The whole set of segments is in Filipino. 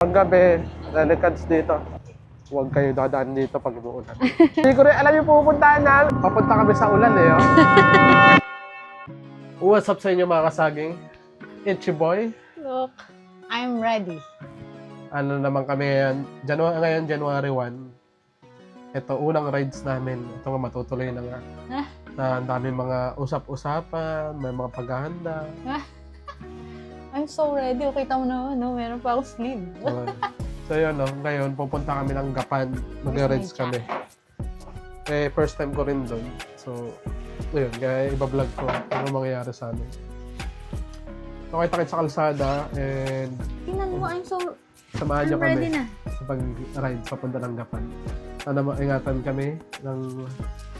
Paggabi, lalakands dito. Huwag kayo dadaan dito pag umuulan. Hindi ko rin alam yung pupuntahan namin. Papunta kami sa ulan eh. Oh. What's up sa inyo mga kasaging? Itchy boy. Look, I'm ready. Ano naman kami ngayon? January 1. Ito, unang rides namin. Ito nga matutuloy na nga. Na ang daming mga usap-usapan, may mga paghahanda. I'm so ready. Kita mo naman, no? Meron pa akong sleeve. So yun, no? Ngayon pupunta kami ng Gapan. Mag-rides kami. Eh, first time ko rin doon. So, yun, kaya iba-vlog ko ano mangyayari sa amin. So, kita-kit sa kalsada and Tingnan mo, samahan niyo I'm ready kami na. sa pag-rides papunta ng Gapan. Sana maingatan kami ng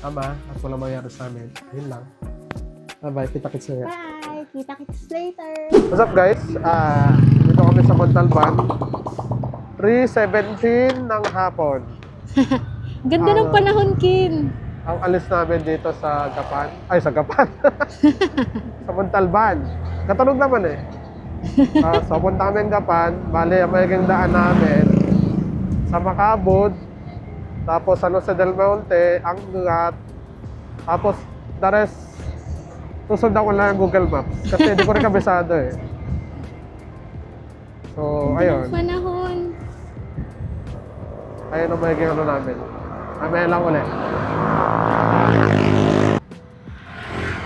ama at walang mangyayari sa amin. Yun lang. Bye-bye, kita-kit sa iyo. Bye! Kita-kits later! What's up guys? Dito kami sa Montalban. 3:17 ng hapon. Ganda ng panahon, Kim! Ang alis namin dito sa Gapan. Ay, sa Gapan. Sa Montalban. Katunog naman eh. So, punta kami ng Gapan. Bali, ang magiging daan namin sa Macabud. Tapos, San Jose del Monte, Angat. Tapos, the rest, susundan ko lang ang Google Maps. Kasi hindi ko rin kabisado eh. So, ayun. Ganda ng panahon! Ayun ang magiging ano namin. Mamaya lang ulit.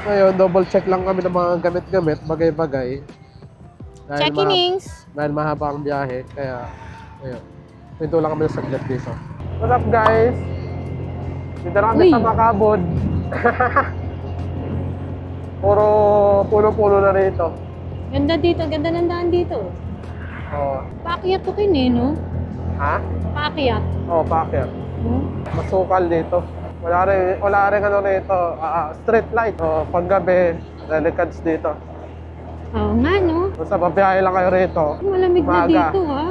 Ngayon, double check lang kami ng mga gamit-gamit, bagay-bagay. Check-inings! Dahil mahaba ang biyahe, kaya ayun. Pinto lang kami sa saglit dito. What's up guys? Dito na kami Uy. sa Macabud. Puro puno-puno na rito. Ganda dito, ganda ng daan dito. Oh. Paakyat to kin eh, no? Ha? Paakyat. Oh, packet. No? Masukal dito. Wala rin ano rito, street light. Oh, paggabi, lalakands dito. Oo nga, no? Basta pabiyahe lang kayo rito. Malamig na Umaga. dito, ha?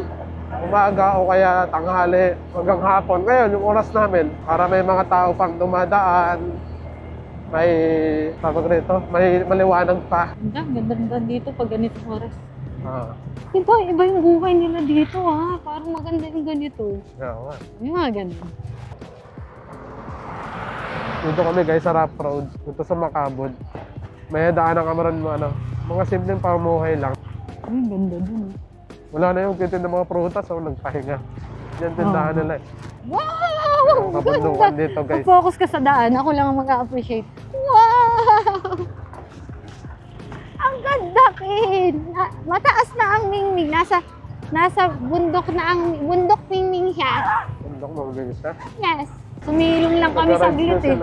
Umaga o kaya tanghali hanggang hapon. Ngayon, yung oras namin, para may mga tao pang dumadaan, may, tawag rito, may maliwanag pa. Ganda dito pag ganitong oras. Diba, Iba yung buhay nila dito, ha? Parang maganda yung ganito. yeah, nga. Yung mga ganda. Dito kami guys sa Rough Road, dito sa Macabud. May daanan ka maroon mo ano, mga simpleng pamuhay lang. Ay, ganda dun. Wala na yung titin ng mga prutas o nagpahinga. Yan tindahan nila eh. Wow! Ang Kabundukan ganda! dito guys. Mag-focus ka sa daan. Ako lang ang mag-appreciate. Wow! Ang ganda, Kin! Mataas na ang Mingming. Nasa bundok na ang... Bundok Mingming siya. Bundok mo, mabilis ka. Yes. Sumilong lang kami sa glit eh.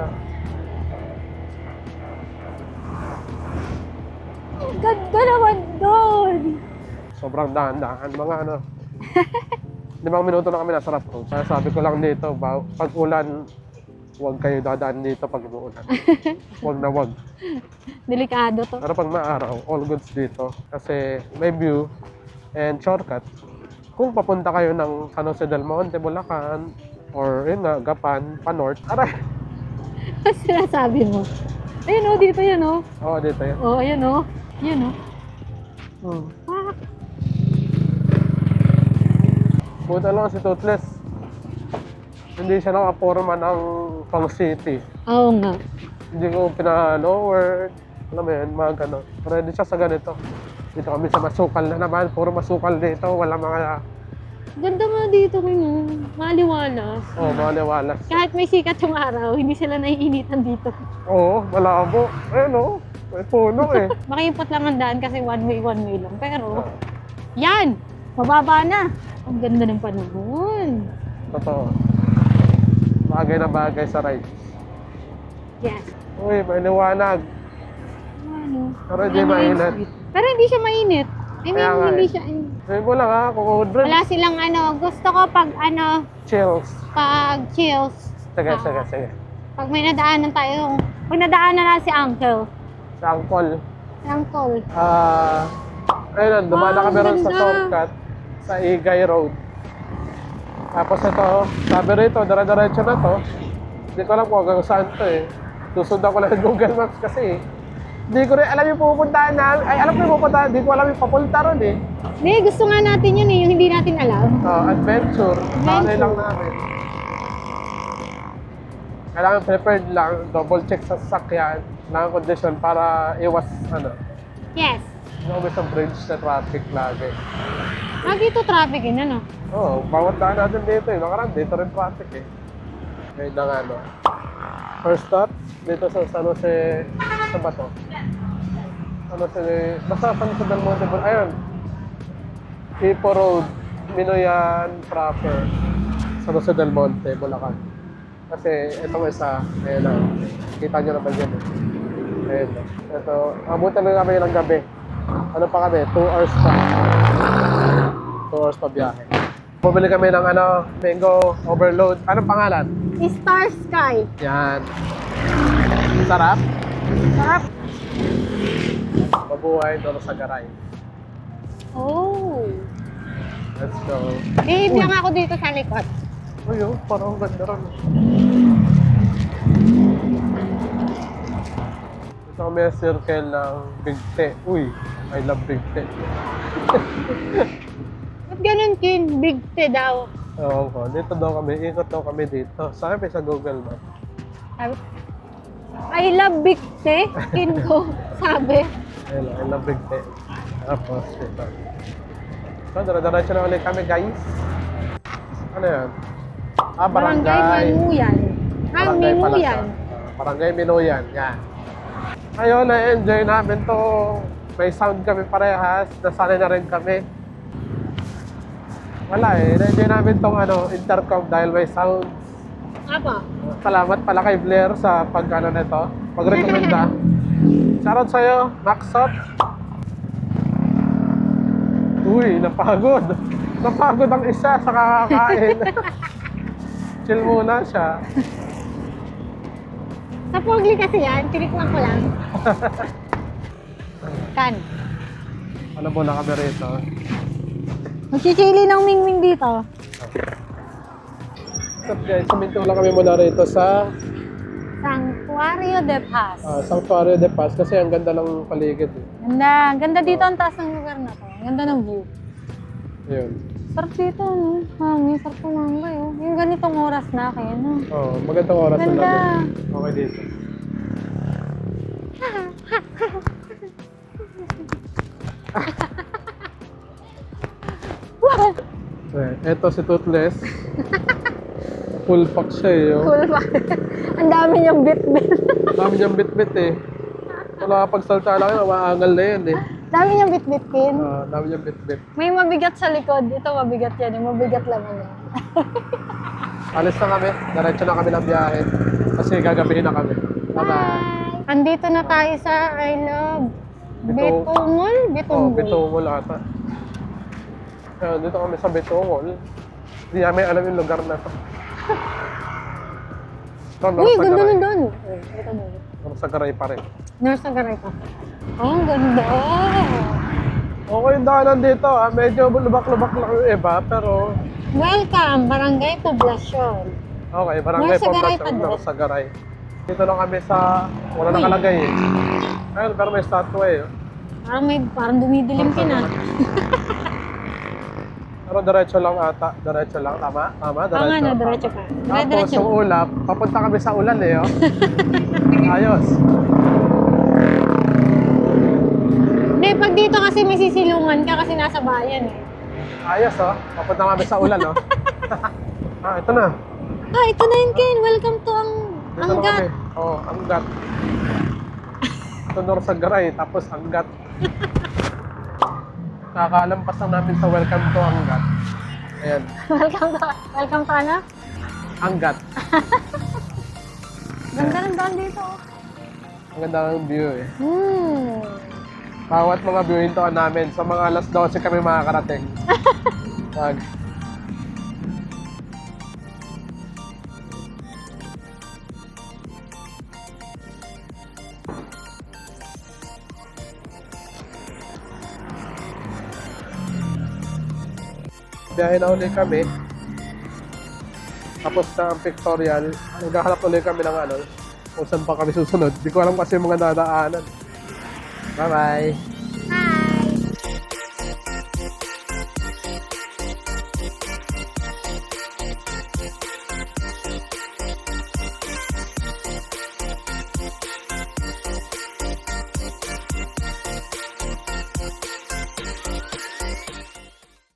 Ang ganda naman doon! Sobrang dahan-dahan. Mga ano, 5 minuto na kami nasa Rough Road. Kaya sabi ko lang dito, pag ulan, huwag kayo dadaan dito pag umuulan. Huwag na huwag. Delikado to. Pero pag maaraw, all goods dito. Kasi may view and shortcut. Kung papunta kayo ng San Jose del Monte, Bulacan, or yun nga, Gapan, pa-north, aray! Ano sinasabi mo? Ayun o, dito yan o. Oo, dito yun. Oo, ayun o. Yan o. Ah, Buta lang si Toothless. Hindi siya nakaporma ng pang city. oo nga. Hindi ko pina-lower. Alam mo yun, mga gano'n. Ready siya sa ganito. Dito kami sa masukal na naman. Puro masukal dito. Wala mga... Ganda nga dito kayo. Maliwalas. Oh, maliwalas. Kahit may sikat yung araw, hindi sila naiinitan dito. Oo, malabo. Ayun oh. May puno eh. Makipot lang ang daan kasi one way lang. Pero, yan! Mababa na. Ang ganda ng panahon. Totoo. Bagay na bagay sa ride. Yes. Uy, may liwanag. Ano? Pero hindi mainit. Pero hindi siya mainit. I mean, Kaya nga hindi eh. siya... Sabi mo lang ha, kung udrin. Wala silang gusto ko pag Chills. pag chills. Sige. Pag may nadaanan tayo, pag nadaanan na si Uncle. Sa Angkol. Uncle. Ayun, dumala Wow, kami ron sa ganda. shortcut sa Igay Road. Tapos ito, sabi rito, dire-diretso na to. Hindi ko alam kung hanggang saan to eh. Susundan ko lang ng Google Maps kasi Hindi ko rin alam yung pupuntahan namin. Ay, alam ko yung pupuntahan. Hindi ko alam yung papunta ron eh. Hindi, gusto nga natin yun eh, yung hindi natin alam. Adventure. Bakit lang namin. Kailangan prepared lang, double check sa sasakyan, kailangan condition para iwas, Yes. Hindi sa bridge na traffic lagi. Dito traffic yun, ano? Oo, bawat daan natin dito eh. Nakaraan, dito rin traffic eh. Ngayon na nga, no. First stop, dito sa San Jose, sa Bato. San Jose, basta San Jose del Monte, ayun. Ipo Road, Minoyan, proper. San Jose del Monte, Bulacan. Kasi ito isa, ayun na. Kita nyo naman yan eh. Ayun na. Ito, abutan na kami ng gabi. Ano pa kami? 2 hours pa. 2 hours pa biyahe. Bumili kami ng mango overload. Anong pangalan? Star Sky. Yan. Sarap. Sarap. Mabuhay doon sa garay. Oh. Let's go. Behave lang ako dito sa likod. Uy, parang ganda rin. Ito kami yung circle ng Big T. Uy, I love Big T. Ba't ganun, Kin? Big T daw. Oo ko. Dito daw kami. Ikot daw kami dito. Sabi sa Google Map. Sabi, I love Big T. Kin ko. Sabi. Ayun, I love Big T. Tapos, ito. So, dara-diretso na ulit kami, guys. Ano yan? Barangay Manuyan. Barangay pala siya. Minuyan. Barangay Minuyan, yan. Ayun, na-enjoy namin to. May sound kami parehas. Nasanay na rin kami. Wala eh. Na-enjoy namin tong intercom dahil may sounds. Apa? Salamat pala kay Blair sa nito. Pag-recommenda. Shoutout sa'yo, Maxot. Uy, napagod. Napagod ang isa sa kakakain. Chill muna siya. Sa Pogli kasi yan, tinikman ko lang. Kan. Ano muna kami rito? Magchichili ng mingming dito. What's up guys? Suminto lang kami muna rito sa Santuario de Paz. Sanctuario de Paz kasi ang ganda ng paligid. Ganda. Ganda dito ang taas ng lugar na to. Ganda ng view. Yun. Sarap dito, no? Hangin, sarap tumambay, oh. Yung ganitong oras na kayo, no? Magandang oras na Ganda. natin. Okay dito. Eto si Toothless. Full pack siya eh. Cool pa. Ang dami niyang bit-bit. Dami niyang bit-bit eh. Wala pagsalta lang yun, maangal na yan eh. Dami niyang bit-bit, Kin. Dami niyang bit-bit. May mabigat sa likod. Ito mabigat yan. Yung mabigat lang yan. Alis na kami. Diretso na kami ng biyahe. Kasi gagabihin na kami. Bye-bye. Andito na tayo sa I Love Bitungol? Bitungol. Bitungol ata. Ayan, dito kami sa Bitungol. Hindi namin alam yung lugar na to. Uy, ganda nun doon. Ito doon. Sa Garay pa rin. Nasa garay ko. Oh, ang ganda. Okay yung daanan dito. Medyo lubak-lubak lang yung iba, pero Welcome, Barangay Poblacion. okay, barangay Nasa Garay pa Poblacion, doon. sa Garay. Dito lang kami sa, wala nakalagay eh. Ayun, pero may statue eh. Parang dumidilim ka na. Pero diretso lang ata. Diretso lang. Tama? Tama? Oo nga na, diretso ka. Tapos Diretso. yung ulap, papunta kami sa ulan eh. Oh. Ayos. Hindi, pag dito kasi may sisilungan ka kasi nasa bayan eh. Ayos oh. Papunta kami sa ulan oh. Ito na. Ito na yun, Ken. Welcome to ang Dito na Anggat. kami. Oh, Anggat. Tunor sa Garay, tapos Anggat. Kakalampas lang namin sa welcome to Anggat. Ayan. Welcome to ano? Anggat. Ganda ng daan dito. Ang ganda ng view eh. Hmm. Bawat mga viewin to namin. Sa mga alas 12 kami makakarating. Wag. Biyahe na ulit kami. Tapos na ang pictorial. Naghahanap ulit kami ng kung saan pa kami susunod. Di ko alam kasi yung mga dadaanan. Bye-bye!